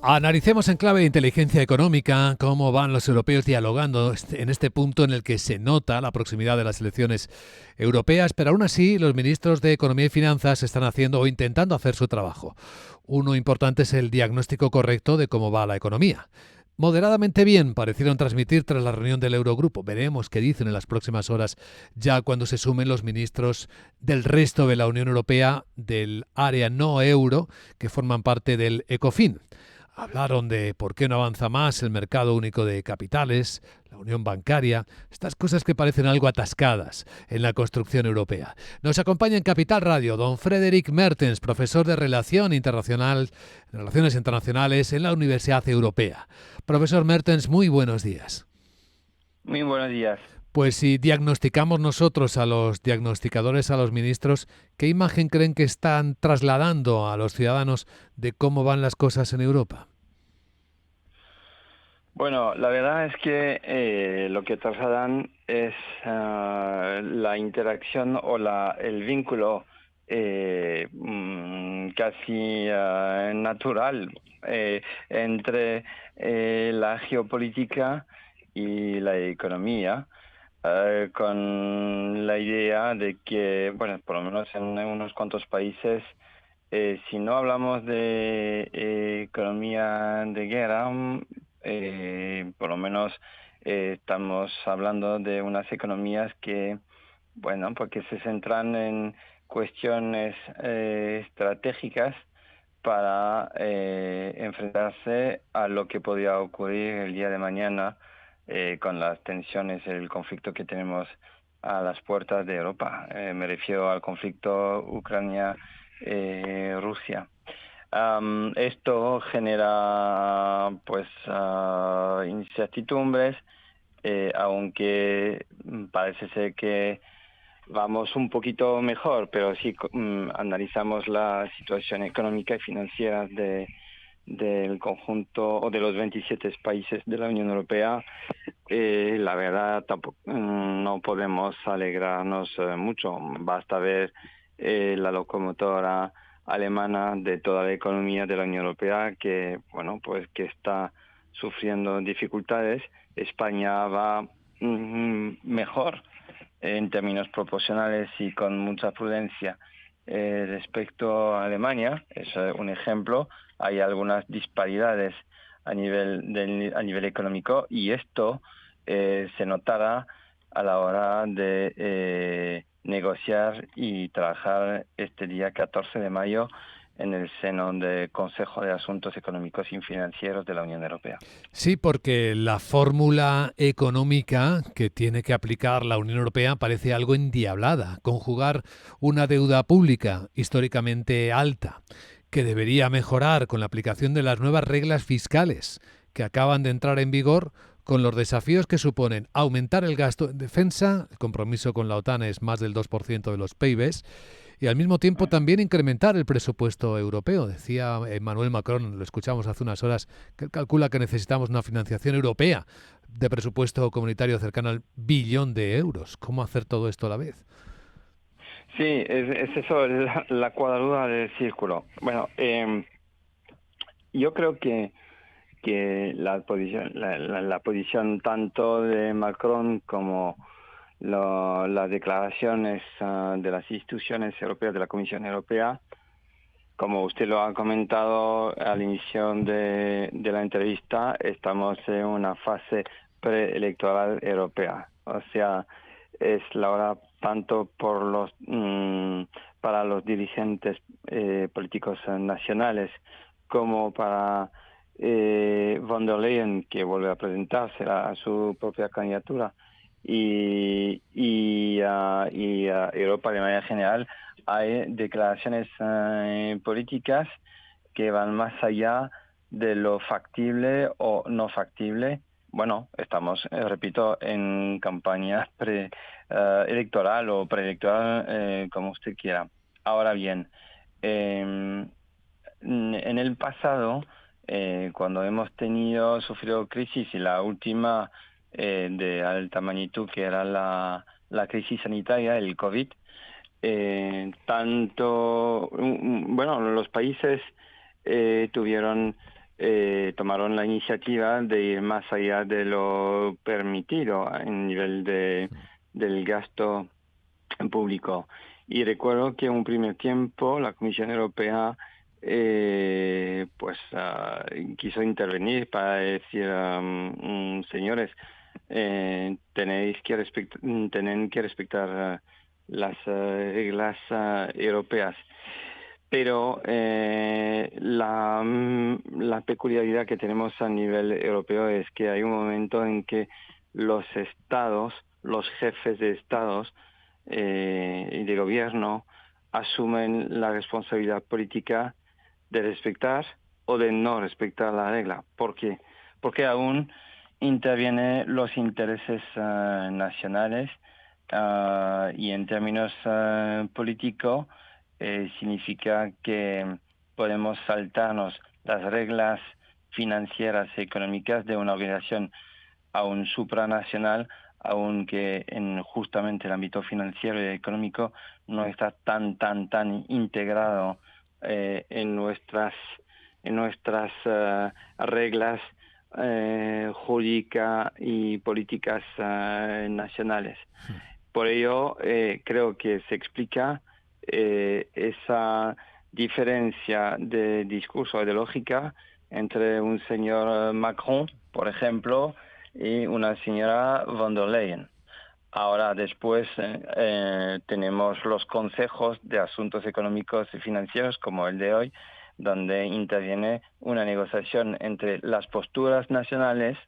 Analicemos en clave de inteligencia económica cómo van los europeos dialogando en este punto en el que se nota la proximidad de las elecciones europeas, pero aún así los ministros de Economía y Finanzas están haciendo o intentando hacer su trabajo. Uno importante es el diagnóstico correcto de cómo va la economía. Moderadamente bien parecieron transmitir tras la reunión del Eurogrupo. Veremos qué dicen en las próximas horas, ya cuando se sumen los ministros del resto de la Unión Europea, del área no euro, que forman parte del ECOFIN. Hablaron de por qué no avanza más el mercado único de capitales, la unión bancaria, estas cosas que parecen algo atascadas en la construcción europea. Nos acompaña en Capital Radio don Frederic Mertens, profesor de Relaciones Internacionales en la Universidad Europea. Profesor Mertens, muy buenos días. Muy buenos días. Pues si diagnosticamos nosotros a los diagnosticadores, a los ministros, ¿qué imagen creen que están trasladando a los ciudadanos de cómo van las cosas en Europa? Bueno, la verdad es que lo que trasladan es la interacción o el vínculo casi natural entre la geopolítica y la economía, con la idea de que, bueno, por lo menos en unos cuantos países, si no hablamos de economía de guerra, por lo menos estamos hablando de unas economías que, bueno, porque se centran en cuestiones estratégicas para enfrentarse a lo que podría ocurrir el día de mañana con las tensiones, el conflicto que tenemos a las puertas de Europa. Me refiero al conflicto Ucrania-Rusia. Esto genera pues incertidumbres, aunque parece ser que vamos un poquito mejor, pero si analizamos la situación económica y financiera del conjunto o de los 27 países de la Unión Europea, la verdad tampoco no podemos alegrarnos mucho. Basta ver la locomotora alemana de toda la economía de la Unión Europea que, bueno, pues que está sufriendo dificultades. España va mejor en términos proporcionales y con mucha prudencia respecto a Alemania. Es un ejemplo. Hay algunas disparidades a nivel económico y esto se notará a la hora de negociar y trabajar este día 14 de mayo en el seno del Consejo de Asuntos Económicos y Financieros de la Unión Europea. Sí, porque la fórmula económica que tiene que aplicar la Unión Europea parece algo endiablada. Conjugar una deuda pública históricamente alta, que debería mejorar con la aplicación de las nuevas reglas fiscales que acaban de entrar en vigor, con los desafíos que suponen aumentar el gasto en defensa, el compromiso con la OTAN es más del 2% de los PIBs, y al mismo tiempo también incrementar el presupuesto europeo. Decía Emmanuel Macron, lo escuchamos hace unas horas, que él calcula que necesitamos una financiación europea de presupuesto comunitario cercano al billón de euros. ¿Cómo hacer todo esto a la vez? Sí, es eso, la cuadratura del círculo. Bueno, yo creo que la posición tanto de Macron como las declaraciones de las instituciones europeas, de la Comisión Europea, como usted lo ha comentado al inicio de la entrevista, estamos en una fase preelectoral europea. O sea, es la hora tanto para los dirigentes políticos nacionales como para von der Leyen, que vuelve a presentarse a su propia candidatura, y Europa de manera general. Hay declaraciones políticas que van más allá de lo factible o no factible. Bueno, estamos, repito, en campaña electoral o preelectoral, como usted quiera. Ahora bien, en el pasado, cuando hemos sufrido crisis, y la última de alta magnitud, que era la crisis sanitaria, el COVID, bueno, los países tuvieron tomaron la iniciativa de ir más allá de lo permitido en nivel del gasto público. Y recuerdo que en un primer tiempo la Comisión Europea quiso intervenir para decir, señores, tienen que respetar las reglas europeas. Pero la peculiaridad que tenemos a nivel europeo es que hay un momento en que los estados, los jefes de estados y de gobierno asumen la responsabilidad política de respetar o de no respetar la regla. ¿Por qué? Porque aún intervienen los intereses nacionales y en términos políticos significa que podemos saltarnos las reglas financieras y económicas de una organización aún supranacional, aunque en justamente el ámbito financiero y económico no está tan integrado en nuestras reglas jurídicas y políticas nacionales. Por ello, creo que se explica esa diferencia de discurso y de lógica entre un señor Macron, por ejemplo, y una señora von der Leyen. Ahora después tenemos los consejos de asuntos económicos y financieros como el de hoy, donde interviene una negociación entre las posturas nacionales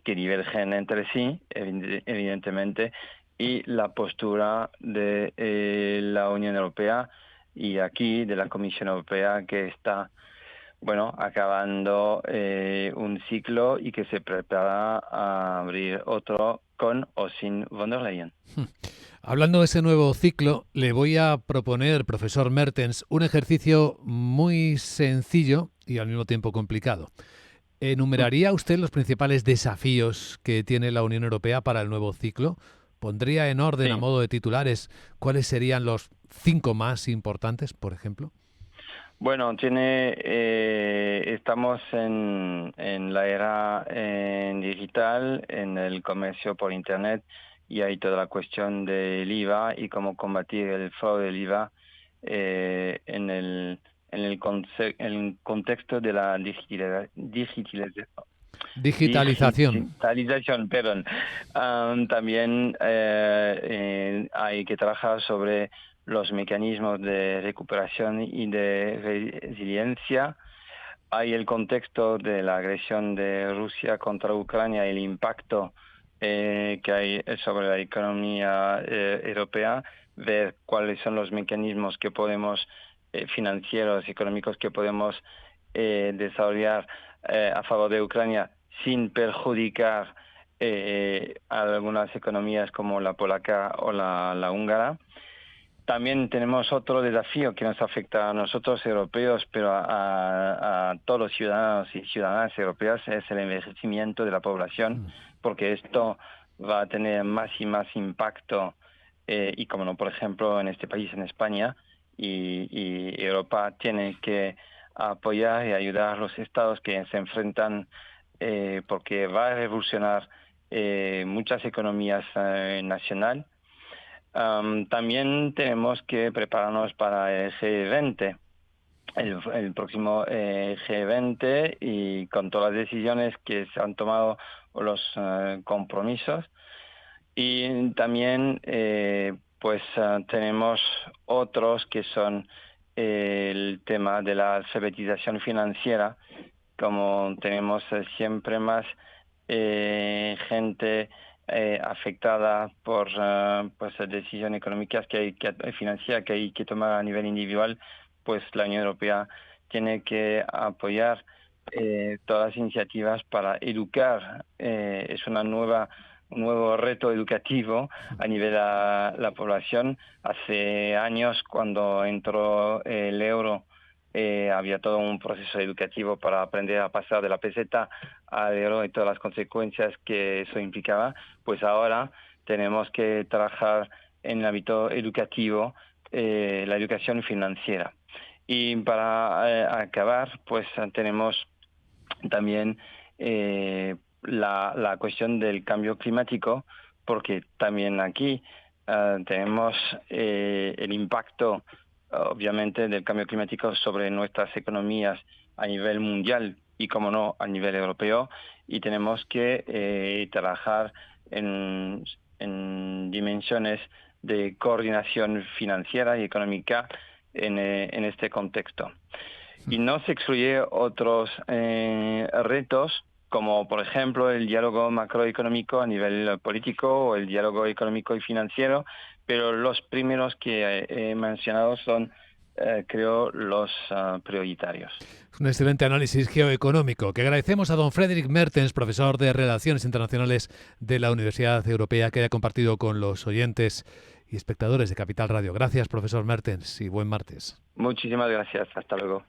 que divergen entre sí, evidentemente, y la postura de la Unión Europea y aquí de la Comisión Europea, que está acabando un ciclo y que se prepara a abrir otro con o sin von der Leyen. Hablando de ese nuevo ciclo, le voy a proponer, profesor Mertens, un ejercicio muy sencillo y al mismo tiempo complicado. ¿Enumeraría usted los principales desafíos que tiene la Unión Europea para el nuevo ciclo? ¿Pondría en orden, a Sí. modo de titulares, cuáles serían los 5 más importantes, por ejemplo? Bueno, estamos en la era digital, en el comercio por Internet, y hay toda la cuestión del IVA y cómo combatir el fraude del IVA en el contexto de la Digitalización. digitalización, perdón. También hay que trabajar sobre los mecanismos de recuperación y de resiliencia. Hay el contexto de la agresión de Rusia contra Ucrania y el impacto que hay sobre la economía europea, ver cuáles son los mecanismos que podemos, financieros, económicos, que podemos desarrollar a favor de Ucrania sin perjudicar a algunas economías como la polaca o la húngara. También tenemos otro desafío que nos afecta a nosotros europeos, pero a todos los ciudadanos y ciudadanas europeas, es el envejecimiento de la población, porque esto va a tener más y más impacto, y como no, por ejemplo, en este país, en España, y Europa tiene que apoyar y ayudar a los estados que se enfrentan, porque va a revolucionar muchas economías nacionales. También tenemos que prepararnos para el G20, el próximo G20, y con todas las decisiones que se han tomado, los compromisos. Y también tenemos otros que son el tema de la alfabetización financiera, como tenemos siempre más gente afectada por decisiones económicas financieras que hay que tomar a nivel individual, pues la Unión Europea tiene que apoyar todas las iniciativas para educar. Es un nuevo reto educativo a nivel de la población. Hace años, cuando entró el euro, había todo un proceso educativo para aprender a pasar de la peseta al euro y todas las consecuencias que eso implicaba. Pues ahora tenemos que trabajar en el ámbito educativo, la educación financiera. Y para acabar, pues tenemos también la cuestión del cambio climático, porque también aquí tenemos el impacto, obviamente, del cambio climático sobre nuestras economías a nivel mundial y, como no, a nivel europeo, y tenemos que trabajar en dimensiones de coordinación financiera y económica en este contexto. Y no se excluye otros retos, como por ejemplo el diálogo macroeconómico a nivel político o el diálogo económico y financiero, pero los primeros que he mencionado son, creo, los prioritarios. Un excelente análisis geoeconómico que agradecemos a don Frédéric Mertens, profesor de Relaciones Internacionales de la Universidad Europea, que haya compartido con los oyentes y espectadores de Capital Radio. Gracias, profesor Mertens, y buen martes. Muchísimas gracias. Hasta luego.